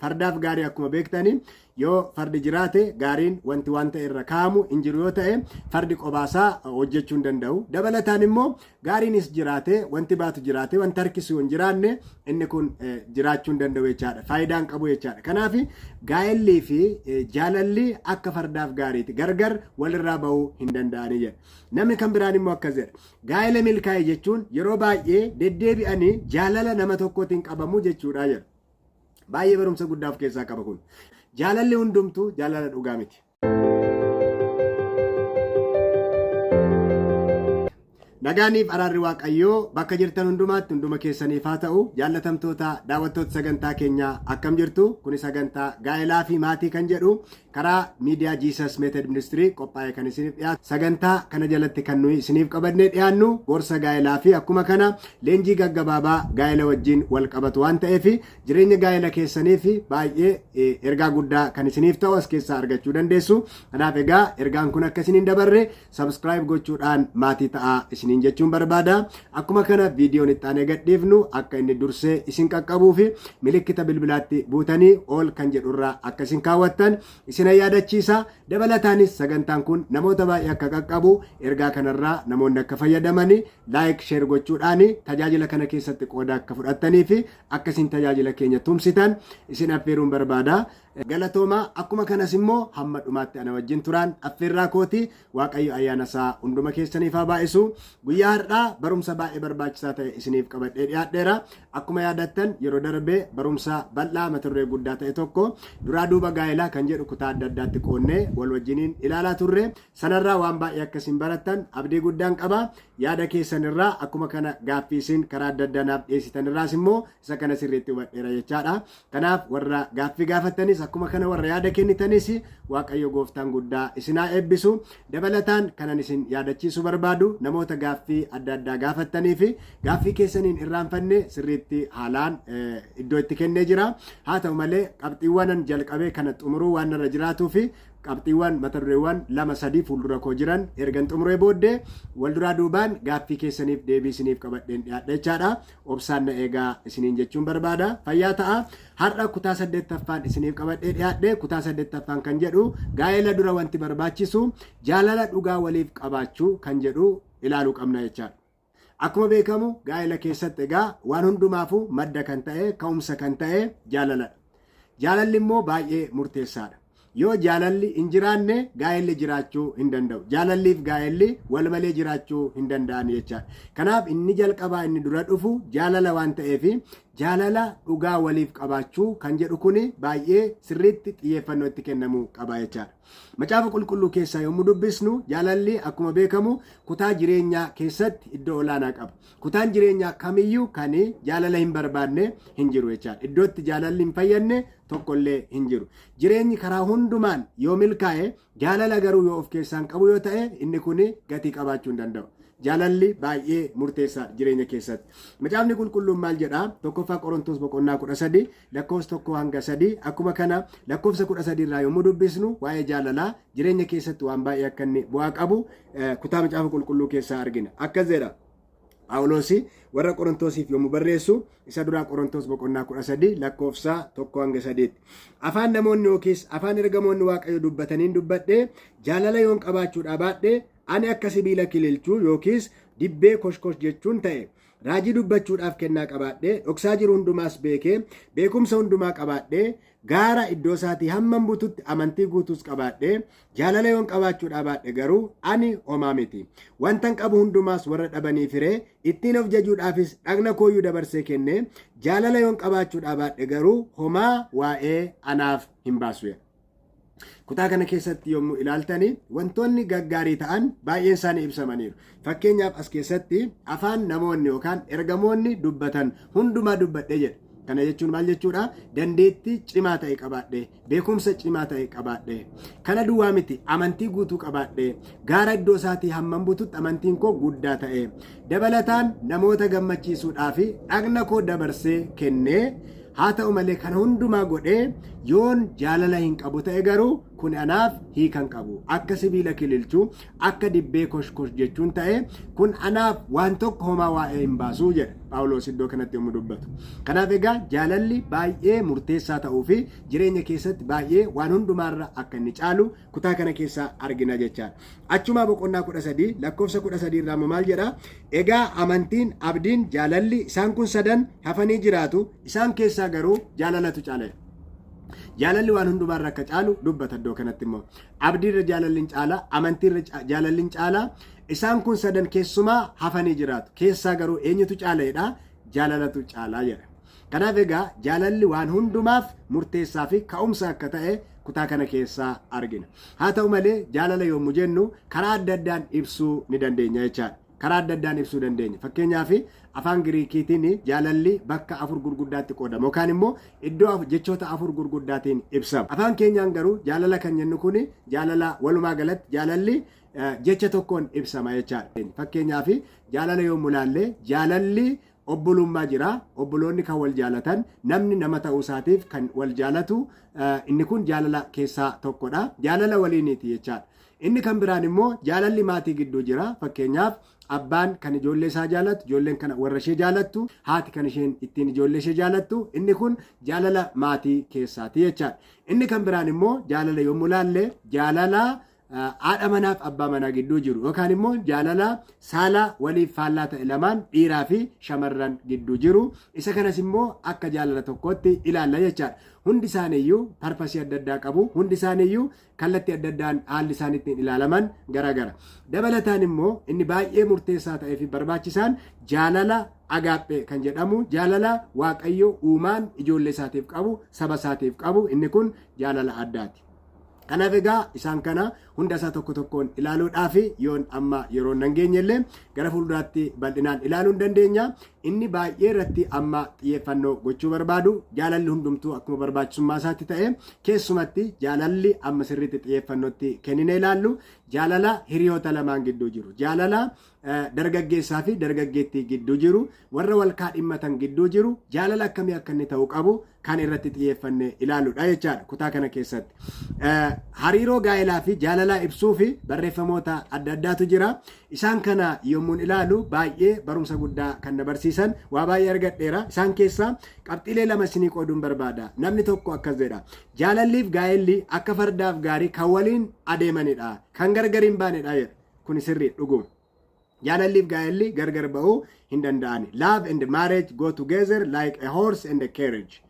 fardaaf gaarii akkuma beektanii yoo fardi jiraate gaariin wanti wanta irra kaamu hin jiru yoo ta'e fardi qobaasaa hojjechuu hin danda'u. Dabalataan immoo gaariinis jiraate wanti baatu jiraate wanti harkisu hin jiraanne inni kun jiraachuu hin danda'u jechaadha. Faayidaan qabu jechaadha. Kanaaf gaa'ellii fi jaalalli akka fardaaf gaariiti gargar walirraa bahuu hin danda'anii jedha. Namni kan biraan immoo akkas jedha. Gaa'ela milkaa'e jechuun yeroo baay'ee deddeebi'anii jaalala nama tokkootiin qabamu jechuudha jedha. Baay'ee barumsa guddaa of keessaa qaba kun. Jaalalli hundumtuu jaalala dhugaa miti. Nagaaniif araarri Waaqayyoo bakka jirtan hundumaatti hunduma keessaniif haa ta'u. Jaallatamtoota daawwattoota sagantaa keenyaa akkam jirtu? Kuni sagantaa gaa'elaa fi maatii kan jedhu karaa miidiyaa Jesus Method Ministry qophaa'ee kan isiniif dhiyaatu. Sagantaa kana jalatti kan nuyi isiniif qabannee dhiyaannu gorsa gaa'elaa fi akkuma kana leenjii gaggabaabaa gaa'ela wajjin wal qabatu waan ta'eef jireenya gaa'ela keessaniif baay'ee ergaa guddaa kan isiniif ta'u as keessaa argachuu dandeessu. Kanaaf egaa ergaan kun akka isiniin dabarre subscribe gochuudhaan maatii ta'aa isiniin jechuun barbaada. Akkuma kana viidiyoon itti aanee gadhiifnu akka inni dursee isin qaqqabuu fi milikkita bilbilaatti buutanii ol kan jedhurraa akka isin kaawwattan isin yaadachiisa. Dabalataanis sagantaan kun namoota baay'ee akka qaqqabu ergaa kanarraa namoonni akka fayyadamanii laayik sheer gochuudhaan tajaajila kana keessatti qooda akka fudhattanii fi akka isin tajaajila keenya tumsitan isin affeeruun barbaada. Galatooma akkuma kanas immoo hamma dhumaatti ana wajjin turaan affeerraa kooti. Waaqayyo ayyaana isaa hunduma keessaniif haa baay'isu. Guyyaa har'aa barumsa baay'ee barbaachisaa ta'e isiniif qabadhee dhiyaadheera. Akkuma yaadattan yeroo darbee barumsa bal'aa mata duree guddaa ta'e tokko duraa duuba gaa'elaa kan jedhu kutaa adda addaatti qoonnee wal wajjiniin ilaalaa turre. Sanarraa waan baay'ee akkasiin barattan abdii guddaan qaba. Yaada keessanirraa akkuma kana gaaffii isin karaa adda addaa naaf dhiyeessitanirraas immoo isa kana sirriitti hubadheera jechaadha. Kanaaf warra gaaffii gaafattanis akkuma kana warra yaada kennitanis Waaqayyo gooftaan guddaa isin haa eebbisu. Dabalataan kanan isin yaadachiisu barbaadu namoota gaaffii adda addaa gaafattanii fi gaaffii keessaniin irraanfanne sirriitti haalaan iddoo itti kennee jira. Haa ta'u malee qabxiiwwanan jalqabee kana xumuruu waan irra jiraatuu fi qabxiiwwan mata dureewwan 2-3 fuuldura koo jiran ergan xumuree booddee wal duraa duubaan gaaffii keessaniif deebii isiniif qabadheen dhiyaadha jechaadha. Obsaan na eegaa isiniin jechuun barbaada. Fayyaa ta'a. Har'a kutaa 8ffaan isiniif qabadhee dhiyaadhe. Kutaa 8ffaan kan jedhu gaa'ela dura wanti barbaachisu jaalala dhugaa waliif qabaachuu kan jedhu ilaaluu qabna jechaadha. Akkuma beekamu gaa'ela keessatti egaa waan hundumaafuu madda kan ta'e ka'umsa kan ta'e jaalaladha. Jaalalli immoo baay'ee murteessaadha. Yoo jaalalli hin jiraanne gaa'elli jiraachuu hin danda'u. Jaalalliif gaa'elli wal malee jiraachuu hin danda'an jechaadha. Kanaaf inni jalqabaa inni dura dhufu jaalala waan ta'eef jaalala dhugaa waliif qabaachuu kan jedhu kun baay'ee sirriitti xiyyeeffannoo itti kennamuu qaba jechaadha. Macaafa qulqulluu keessaa yommuu dubbisnu jaalalli akkuma beekamu kutaa jireenyaa keessatti iddoo olaanaa qaba. Kutaan jireenyaa kamiyyuu kan jaalala hin barbaanne hin jiru jechaadha. Iddootti jaalalli hin fayyadne tokkollee hin jiru. Jireenyi karaa hundumaan yoo milkaa'e jaalala garuu yoo of keessaan qabu yoo ta'e inni kun gatii qabaachuu hin danda'u. Jaalalli baay'ee murteessaa jireenya keessatti. Macaafni qulqulluun maal jedhaa? Tokkoffaa Qorontos boqonnaa 13 lakkoofsa 1-3 akkuma kana lakkoofsa 13 irraa yommuu dubbisnu waa'ee jaalalaa jireenya keessatti waan baay'ee akka inni bu'aa qabu kutaa macaafa qulqulluu keessaa argina. Akkas jedha Phaawulos warra Qorontosiif yommuu barreessu isa duraa Qorontos boqonnaa 13 lakkoofsa 1-3 afaan namoonni yookiis afaan ergamoonni Waaqayyo dubbataniin dubbadhee jaalala yoon qabaachuudhaa baadhee ani akka sibiila kililchuu yookiis dibbee koshkosh jechuun ta'e raajii dubbachuudhaaf kennaa qabaadhee dhoksaa jiru hundumaas beekee beekumsa hundumaa qabaadhee gaara iddoo isaatii hammam bututti amantii guutuus qabaadhee jaalala yoon qabaachuudhaa baadhe garuu ani homaa miti. Wantan qabu hundumaas warra dhabaniif hiree ittiin of jajuudhaafis dhagna kooyyuu dabarsee kennee jaalala yoon qabaachuudhaa baadhe garuu homaa waa'ee anaaf hin baasu. Kutaa kana keessatti yommuu ilaaltanii wantoonni gaggaarii ta'an baay'een isaanii ibsamaniiru. Fakkeenyaaf as keessatti afaan namoonni yookaan ergamoonni dubbatan hundumaa dubbadhe jedha. Kana jechuun maal jechuudha? Dandeettii cimaa ta'e qabaadhe, beekumsa cimaa ta'e qabaadhe. Kana duwwaa miti amantii guutuu qabaadhe. Gaara iddoo isaatii hammam bututti amantiin koo guddaa ta'e. Dabalataan namoota gammachiisuudhaaf dhagna koo dabarsee kennee haa ta'u malee kan hundumaa godhee yoon jaalala hin qabu ta'e garuu kun anaaf hiikan qabu akka sibiila kililchuu akka dibbee koshkosh jechuun ta'e kun anaaf waan tokko homaa waa'ee hin baasuu jedha Phaawulos iddoo kanatti yommuu dubbatu. Kanaaf egaa jaalalli baay'ee murteessaa ta'uu fi jireenya keessatti baay'ee waan hundumaarra akka inni caalu kutaa kana keessaa argina jechaadha. Achumaa boqonnaa 13 lakkoofsa 13 irraa maal jedha? Egaa amantiin, abdiin, jaalalli isaan kun sadan hafanii jiraatu, isaan keessaa garuu jaalalatu caala. Jaalalli waan hundumaarra akka caalu dubbata iddoo kanatti immoo. Abdiirra jaalalliin caala, amantiirra jaalalliin caala. Isaan kun sadan keessumaa hafanii jiraatu. Keessaa garuu eenyutu caalaadha? Jaalalatu caalaa jedha. Kanaaf egaa jaalalli waan hundumaaf murteessaa fi ka'umsa akka ta'e kutaa kana keessaa argina. Haa ta'u malee jaalala yommuu jennu karaa adda addaan ibsuu ni dandeenya jechaadha. Karaa adda addaan ibsuu dandeenya. Fakkeenyaaf afaan Giriikiitiin jaalalli bakka 4 gurguddaatti qoodama yookaan immoo iddoo jechoota 4 gurguddaatiin ibsama. Afaan keenyaan garuu jaalala kan jennu kun jaalala walumaa galatti jaalalli jecha tokkoon ibsama jechaadha. Fakkeenyaaf jaalala yommuu ilaalle jaalalli obbolummaa jira. Obboloonni kan wal jaalatan namni nama ta'uu isaatiif kan wal jaalatu inni kun jaalala keessaa tokkodha. Jaalala waliiniiti jechaadha. Inni kan biraan immoo jaalalli maatii gidduu jira. Fakkeenyaaf abbaan kan ijoollee isaa jaalatu, ijoolleen kan warra ishee jaalattu, haati kan isheen ittiin ijoollee ishee jaalattu, inni kun jaalala maatii keessaati jechaadha. Inni kan biraan immoo jaalala yommuu ilaalle jaalala haadha manaaf abbaa manaa gidduu jiru yookaan immoo jaalala saala waliif faallaa ta'e lamaan dhiiraa fi shamarran gidduu jiru. Isa kanas immoo akka jaalala tokkootti ilaalla jechaadha. Hundi isaaniiyyuu parpasii adda addaa qabu. Hundi isaaniiyyuu kallattii adda addaan haalli isaan ittiin ilaalaman garagara. Dabalataan immoo inni baay'ee murteessaa ta'ee fi barbaachisaan jaalala agaaphee kan jedhamu jaalala Waaqayyo uumaan ijoollee isaatiif qabu, saba isaatiif qabu. Inni kun jaalala addaati. Kanaaf egaa isaan kana hunda isaa tokko tokkoon ilaaluudhaaf yoon amma yeroo hin geenyellee gara fuulduraatti bal'inaan ilaaluu hin dandeenya. Inni baay'ee irratti amma xiyyeeffannoo gochuu barbaadu jaalalli hundumtuu akkuma barbaachisummaa isaatti ta'e keessumatti jaalalli amma sirriitti xiyyeeffannootti kennine ilaallu jaalala hiriyoota lamaan gidduu jiru, jaalala dargaggeessaa fi dargaggeettii gidduu jiru, warra wal kaadhimmatan gidduu jiru, jaalala akkamii akka inni ta'uu qabu kan irratti xiyyeeffanne ilaaluudha jechaadha kutaa kana keessatti. Hariiroo gaa'elaa fi jaalalaa ibsuu fi barreeffamoota adda addaatu jira. Isaan kana yommuun ilaalu baay'ee barumsa guddaa kan na barsiisan waa baay'ee argadheera. Isaan keessaa qabxiilee lama isinii qooduun barbaada. Namni tokko akkas jedha. Jaalalliif gaa'elli akka fardaaf gaarii kan waliin adeemanidha. Kan gargar hin baanedha jedha. Kun sirrii dhuguma. Jaalalliif gaa'elli gargar ba'uu hin danda'ani. Love and marriage go together like a horse and a carriage.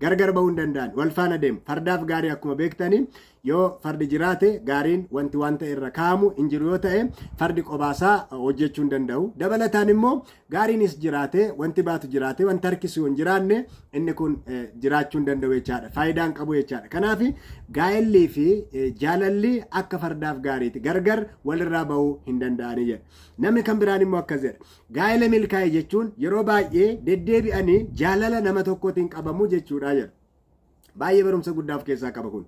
Gargar ba'uu hin danda'an. Wal faana deemu. Fardaaf gaarii akkuma beektanii yoo fardi jiraate gaariin wanti wanta irra kaa'amu hin jiru yoo ta'e fardi qobaasaa hojjechuu hin danda'u. Dabalataan immoo gaariinis jiraate wanti baatu jiraate wanti harkisu hin jiraanne inni kun jiraachuu hin danda'u jechaadha. Faayidaan qabu jechaadha. Kanaaf gaa'ellii fi jaalalli akka fardaaf gaariiti. Gargar walirraa ba'uu hin danda'anii jedha. Namni kan biraan immoo akkas jedha. Gaa'ela milkaa'e jechuun yeroo baay'ee deddeebi'anii jaalala nama tokkootiin qabamu jechuudha jedha. Baay'ee barumsa guddaa of keessaa qaba kun.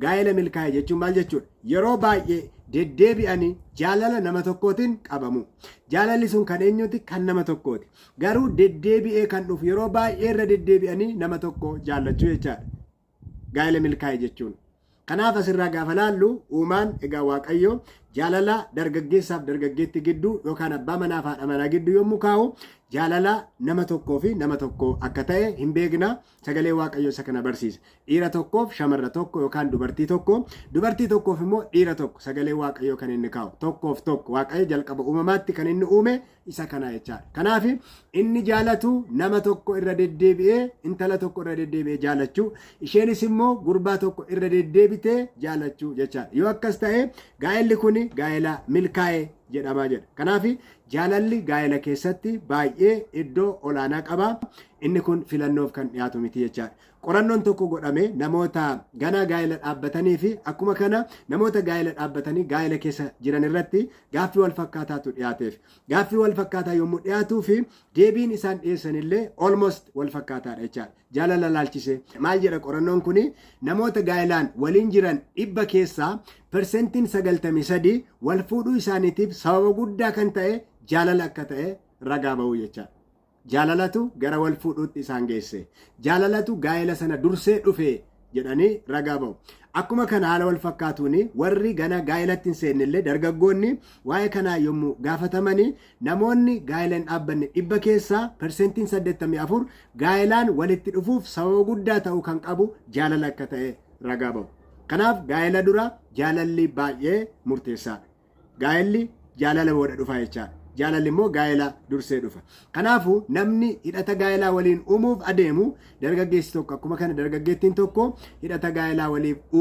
Gaa'ela milkaa'e jechuun maal jechuudha? Yeroo baay'ee deddeebi'anii jaalala nama tokkootiin qabamu. Jaalalli sun kan eenyuti? Kan nama tokkooti. Garuu deddeebi'ee kan dhufu yeroo baay'ee irra deddeebi'anii nama tokko jaallachuu jechaadha. Gaa'ela milkaa'e jechuun. Kanaaf asirraa gaafa laallu uumaan egaa Waaqayyo jaalala dargaggeessaaf dargaggeetti gidduu yookaan abbaa manaaf haadha manaa gidduu yommuu kaa'u jaalala nama tokkoo fi nama tokko akka ta'e hin beekna. Sagalee Waaqayyo isa kana barsiisa. Dhiira tokkoof shamarra tokko yookaan dubartii tokkoof immoo dhiira tokko sagalee Waaqayyo kan inni kaa'u tokkoof tokko Waaqayyo jalqaba uumamaatti kan inni uume isa kana jechaadha. Kanaaf inni jaalatu nama tokko irra deddeebi'ee intala tokko irra deddeebi'ee jaalachuu isheenis immoo gurbaa tokko irra deddeebitee jaalachuu jechaadha. Yoo akkas ta'e gaa'elli kun gaa'ela milkaa'e jedhamaa jedha. Kanaaf jaalalli gaa'ela keessatti baay'ee iddoo olaanaa qaba. Inni kun filannoof kan dhiyaatu miti jechaadha. Qorannoon tokko godhame namoota ganaa gaa'ela dhaabbatanii fi akkuma kana namoota gaa'ela dhaabbatanii gaa'ela keessa jiran irratti gaaffii wal fakkaataatu dhiyaateef. Gaaffii wal fakkaataa yommuu dhiyaatuu fi deebiin isaan dhiyeessan illee almost wal fakkaataadha jechaadha. Jaalala laalchise maal jedha qorannoon kun namoota gaa'elaan waliin jiran 100 keessaa persentiin 93 wal fuudhuu isaaniitiif sababa guddaa kan ta'e jaalala akka ta'e ragaa ba'uu jechaadha. jaalalatu gara wal fuudhuutti isaan geesse. Jaalalatu gaa'ela sana dursee dhufe jedhanii ragaa ba'u. Akkuma kana haala wal fakkaatuun warri gana gaa'elatti hin seennillee dargaggoonni waa'ee kanaa yommuu gaafatamanii namoonni gaa'ela hin dhaabbanne 100 keessaa persentiin 84 gaa'elaan walitti dhufuuf sababa guddaa ta'uu kan qabu jaalala akka ta'e ragaa ba'u. Kanaaf gaa'ela dura jaalalli baay'ee murteessaadha. Gaa'elli jaalala booda dhufa jechaadha. Jaalalli immoo gaa'ela dursee dhufa. Kanaafuu namni hidhata gaa'elaa waliin uumuuf adeemu dargaggeessi tokko akkuma kana dargaggeettiin tokko hidhata gaa'elaa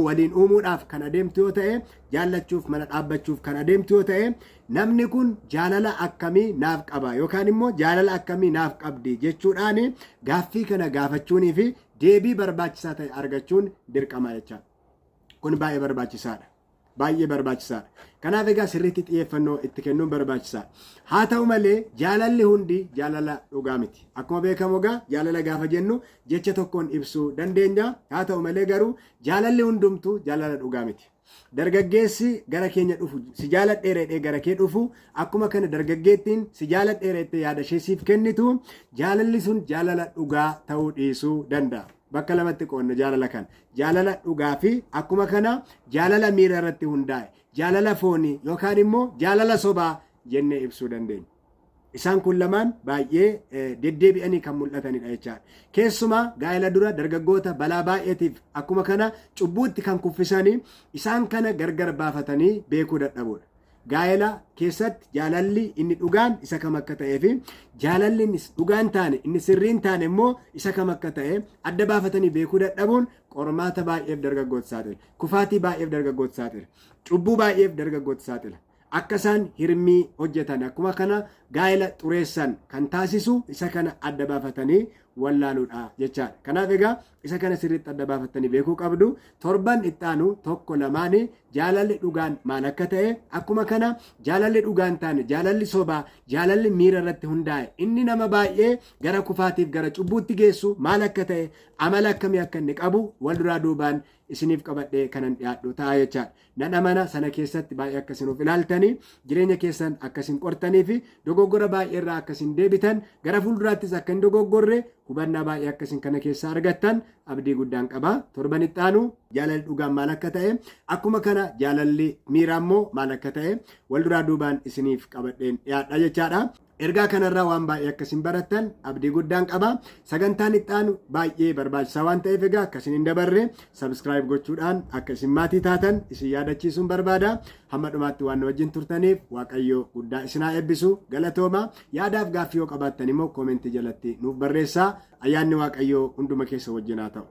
waliin uumuudhaaf kan adeemtu yoo ta'e jaallachuuf mana dhaabbachuuf kan adeemtu yoo ta'e namni kun jaalala akkamii naaf qaba yookaan immoo jaalala akkamii naaf qabdi jechuudhaan gaaffii kana gaafachuunii fi deebii barbaachisaa ta'e argachuun dirqama jechaadha. Kun baay'ee barbaachisaadha. Baay'ee barbaachisaadha. Kanaaf egaa sirriitti xiyyeeffannoo itti kennuun barbaachisaadha. Haa ta'u malee jaalalli hundi jaalala dhugaa miti. Akkuma beekamu egaa jaalala gaafa jennu jecha tokkoon ibsuu dandeenya. Haa ta'u malee garuu jaalalli hundumtuu jaalala dhugaa miti. Dargaggeessi gara keenya dhufu si jaaladheeredhee gara kee dhufu akkuma kana dargaggeettiin si jaaladheeredhee yaada ishee siif kennitu jaalalli sun jaalala dhugaa ta'uu dhiisuu danda'a. Bakka lamatti qoonna jaalala kana. Jaalala dhugaa fi akkuma kana jaalala miira irratti hundaa'e. Jaalala foonii yookaan immoo jaalala sobaa jennee ibsuu dandeenya. Isaan kun lamaan baay'ee deddeebi'anii kan mul'atanidha jechaadha. Keessumaa gaa'ela dura dargaggoota balaa baay'eetiif akkuma kana cubbuutti kan kuffisanii isaan kana gargar baafatanii beekuu dadhabuudha. Gaa'ela keessatti jaalalli inni dhugaan isa kam akka ta'ee fi jaalalli inni dhugaan taane inni sirriin taane immoo isa kam akka ta'e adda baafatanii beekuu dadhabuun qormaata baay'eef dargaggoota saaxila. Kufaatii baay'eef dargaggoota saaxila. Cubbuu baay'eef dargaggoota saaxila. Akka isaan hirmii hojjetan akkuma kana gaa'ela xureessan kan taasisu isa kana adda baafatanii wallaaluudha jechaadha. Kanaaf egaa isa kana sirriitti adda baafatanii beekuu qabdu. Torban ittaanu tokko lamaanii jaalalli dhugaan maal akka ta'e akkuma kana jaalalli dhugaan taane jaalalli sobaa jaalalli miira irratti hundaa'e inni nama baay'ee gara kufaatiif gara cubbuutti geessu maal akka ta'e amala akkamii akka inni qabu wal duraa duubaan isiniif qabadhee kanan dhiyaadhu ta'a jechaadha. Nan amana sana keessatti baay'ee akkasiin of ilaaltanii jireenya keessan akkasiin qortanii fi dogoggora baay'ee irraa akkasiin deebitan gara fuulduraattis akka hin dogoggorre hubannaa baay'ee akkasiin kana keessaa argattan abdii guddaan qaba. Torban ittaanu jaalalli dhugaan maal akka ta'e akkuma kana jaalalli miiraa immoo maal akka ta'e wal duraa duubaan isiniif qabadheen dhiyaadha jechaadha. Ergaa kanarraa waan baay'ee akkasiin barattan abdii guddaan qaba. Sagantaan ittaanu baay'ee barbaachisaa waan ta'eef egaa akkasiin hin dabarre subscribe gochuudhaan akkasiin maatii taatan isin yaadachiisuun barbaada. Hamma dhumaatti waan wajjin turtaniif Waaqayyo guddaa isin haa eebbisu. Galatooma. Yaadaaf gaaffii yoo qabaattan immoo koomentii jalatti nuuf barreessaa. Ayyaanni Waaqayyoo hunduma keessa wajjin haa ta'u.